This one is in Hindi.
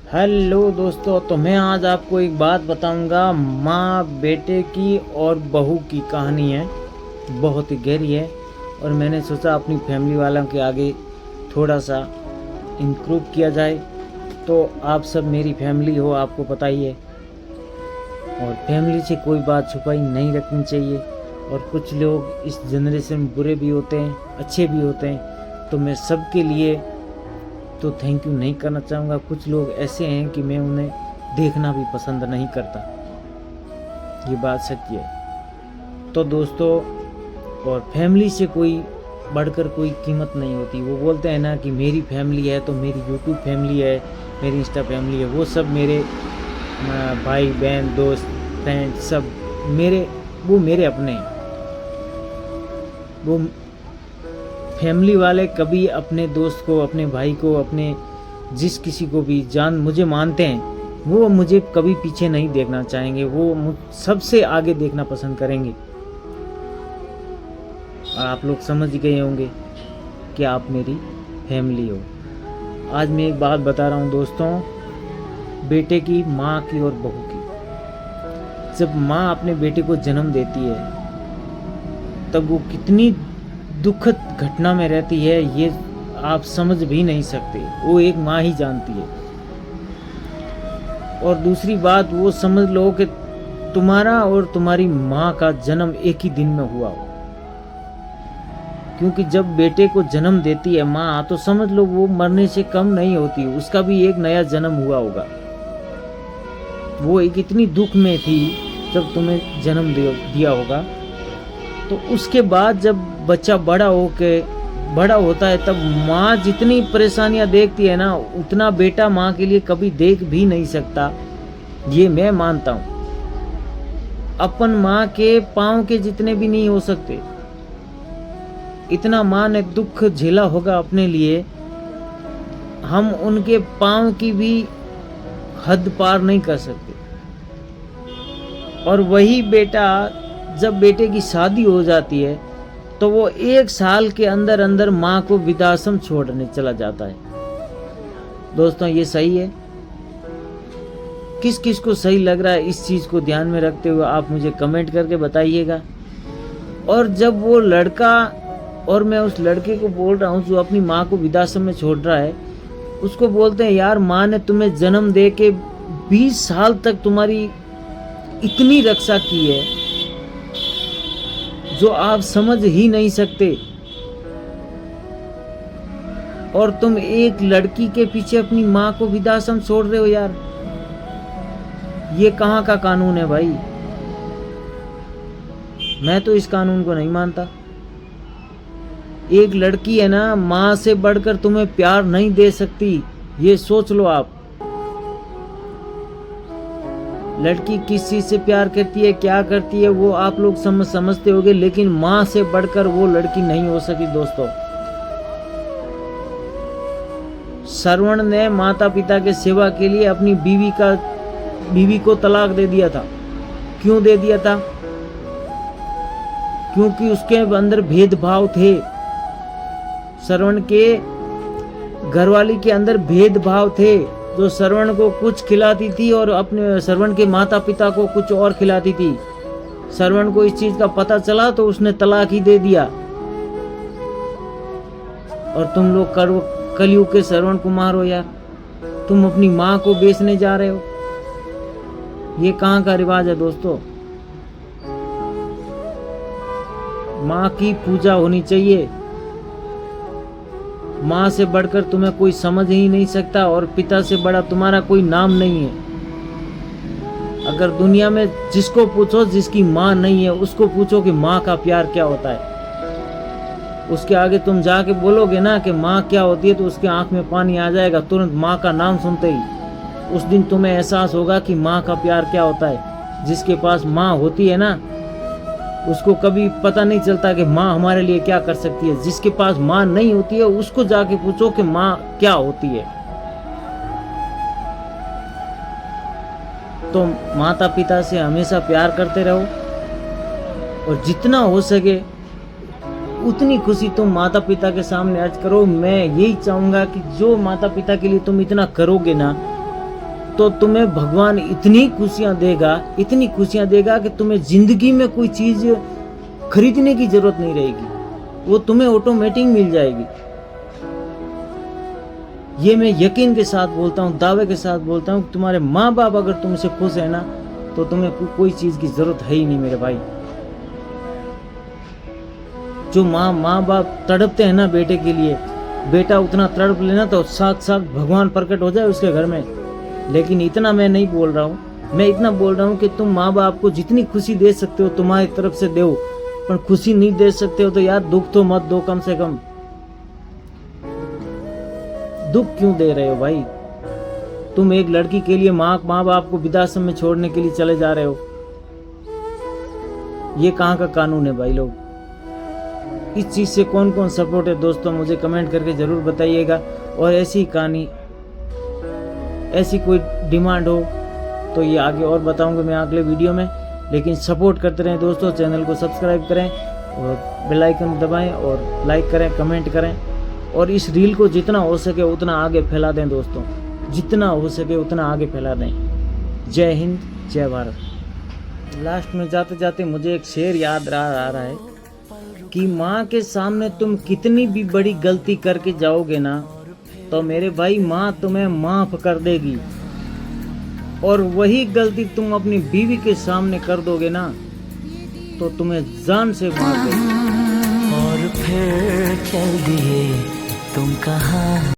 हेलो दोस्तों, तो मैं आज आपको एक बात बताऊंगा। माँ बेटे की और बहू की कहानी है, बहुत ही गहरी है। और मैंने सोचा अपनी फैमिली वालों के आगे थोड़ा सा इंक्लूड किया जाए। तो आप सब मेरी फैमिली हो, आपको पता ही है। और फैमिली से कोई बात छुपाई नहीं रखनी चाहिए। और कुछ लोग इस जनरेशन में बुरे भी होते हैं, अच्छे भी होते हैं। तो मैं सबके लिए तो थैंक यू नहीं करना चाहूँगा। कुछ लोग ऐसे हैं कि मैं उन्हें देखना भी पसंद नहीं करता, ये बात सच्ची है। तो दोस्तों, और फैमिली से कोई बढ़कर कोई कीमत नहीं होती। वो बोलते हैं ना कि मेरी फैमिली है तो मेरी यूट्यूब फैमिली है, मेरी इंस्टा फैमिली है। वो सब मेरे भाई बहन दोस्त फ्रेंड सब वो मेरे अपने हैं। वो फैमिली वाले कभी अपने दोस्त को, अपने भाई को, अपने जिस किसी को भी मुझे मानते हैं, वो मुझे कभी पीछे नहीं देखना चाहेंगे। वो सबसे आगे देखना पसंद करेंगे। और आप लोग समझ गए होंगे कि आप मेरी फैमिली हो। आज मैं एक बात बता रहा हूँ दोस्तों, बेटे की, माँ की और बहू की। जब माँ अपने बेटे को जन्म देती है तब वो कितनी दुखद घटना में रहती है, ये आप समझ भी नहीं सकते। वो एक माँ ही जानती है। और दूसरी बात, वो समझ लो कि तुम्हारा और तुम्हारी माँ का जन्म एक ही दिन में हुआ हो। क्योंकि जब बेटे को जन्म देती है माँ, तो समझ लो वो मरने से कम नहीं होती, उसका भी एक नया जन्म हुआ होगा। वो एक इतनी दुख में थी जब तुम्हें जन्म दिया होगा। तो उसके बाद जब बच्चा बड़ा होता है, तब माँ जितनी परेशानियां देखती है ना, उतना बेटा माँ के लिए कभी देख भी नहीं सकता। ये मैं मानता हूँ। अपन माँ के पाँव के जितने भी नहीं हो सकते। इतना माँ ने दुख झेला होगा अपने लिए, हम उनके पाँव की भी हद पार नहीं कर सकते। और वही बेटा, जब बेटे की शादी हो जाती है तो वो 1 साल के अंदर अंदर माँ को वृद्धाश्रम छोड़ने चला जाता है। दोस्तों, ये सही है? किस किस को सही लग रहा है, इस चीज़ को ध्यान में रखते हुए आप मुझे कमेंट करके बताइएगा। और जब वो लड़का, और मैं उस लड़के को बोल रहा हूँ जो अपनी माँ को वृद्धाश्रम में छोड़ रहा है, उसको बोलते हैं, यार माँ ने तुम्हें जन्म दे के 20 साल तक तुम्हारी इतनी रक्षा की है जो आप समझ ही नहीं सकते। और तुम एक लड़की के पीछे अपनी माँ को वृद्धाश्रम छोड़ रहे हो। यार, ये कहाँ का कानून है भाई? मैं तो इस कानून को नहीं मानता। एक लड़की है ना, माँ से बढ़कर तुम्हें प्यार नहीं दे सकती, ये सोच लो आप। लड़की किस चीज से प्यार करती है, क्या करती है, वो आप लोग समझते होंगे, लेकिन माँ से बढ़कर वो लड़की नहीं हो सकी। दोस्तों, श्रवण ने माता पिता के सेवा के लिए अपनी बीवी को तलाक दे दिया था। क्यों दे दिया था? क्योंकि उसके अंदर भेदभाव थे। श्रवण के घरवाली के अंदर भेदभाव थे, जो श्रवण को कुछ खिलाती थी और अपने श्रवण के माता पिता को कुछ और खिलाती थी। श्रवण को इस चीज का पता चला तो उसने तलाक ही दे दिया। और तुम लोग कलयुग के श्रवण कुमार हो यार, तुम अपनी माँ को बेचने जा रहे हो। ये कहाँ का रिवाज है दोस्तों? माँ की पूजा होनी चाहिए। माँ से बढ़कर तुम्हें कोई समझ ही नहीं सकता, और पिता से बड़ा तुम्हारा कोई नाम नहीं है। अगर दुनिया में जिसको पूछो, जिसकी माँ नहीं है, उसको पूछो कि माँ का प्यार क्या होता है, उसके आगे तुम जाके बोलोगे ना कि माँ क्या होती है, तो उसके आंख में पानी आ जाएगा तुरंत माँ का नाम सुनते ही। उस दिन तुम्हें एहसास होगा कि माँ का प्यार क्या होता है। जिसके पास माँ होती है ना, उसको कभी पता नहीं चलता कि माँ हमारे लिए क्या कर सकती है। जिसके पास माँ नहीं होती है, उसको जाके पूछो कि माँ क्या होती है। तो माता पिता से हमेशा प्यार करते रहो, और जितना हो सके उतनी खुशी तुम माता पिता के सामने अर्ज करो। मैं यही चाहूँगा कि जो माता पिता के लिए तुम इतना करोगे ना, तो तुम्हें भगवान इतनी खुशियां देगा कि तुम्हें जिंदगी में कोई चीज खरीदने की जरूरत नहीं रहेगी, वो तुम्हें ऑटोमेटिक मिल जाएगी। ये मैं यकीन के साथ बोलता हूँ, दावे के साथ बोलता हूँ, तुम्हारे माँ बाप अगर तुमसे खुश है ना तो तुम्हें कोई चीज की जरूरत है ही नहीं मेरे भाई। जो माँ बाप तड़पते हैं ना बेटे के लिए, बेटा उतना तड़प लेना तो साक्षात भगवान प्रकट हो जाए उसके घर में। लेकिन इतना मैं नहीं बोल रहा हूँ, मैं इतना बोल रहा हूँ कि तुम माँ बाप को जितनी खुशी दे सकते हो तुम्हारी तरफ से दो, पर खुशी नहीं दे सकते हो तो यार दुख तो मत दो। कम से कम दुख क्यों दे रहे हो भाई? तुम एक लड़की के लिए माँ बाप को वृद्धाश्रम में छोड़ने के लिए चले जा रहे हो, ये कहाँ का कानून है भाई? लोग इस चीज से कौन कौन सपोर्ट है दोस्तों, मुझे कमेंट करके जरूर बताइएगा। और ऐसी कहानी, ऐसी कोई डिमांड हो तो ये आगे और बताऊंगा मैं अगले वीडियो में। लेकिन सपोर्ट करते रहें दोस्तों, चैनल को सब्सक्राइब करें और बेल आइकन दबाएं और लाइक करें, कमेंट करें। और इस रील को जितना हो सके उतना आगे फैला दें दोस्तों, जितना हो सके उतना आगे फैला दें। जय हिंद, जय भारत। लास्ट में जाते जाते मुझे एक शेर याद आ रहा है कि माँ के सामने तुम कितनी भी बड़ी गलती करके जाओगे ना तो मेरे भाई माँ तुम्हें माफ कर देगी, और वही गलती तुम अपनी बीवी के सामने कर दोगे ना तो तुम्हें जान से मार देगी। और फिर चल दिए तुम कहाँ।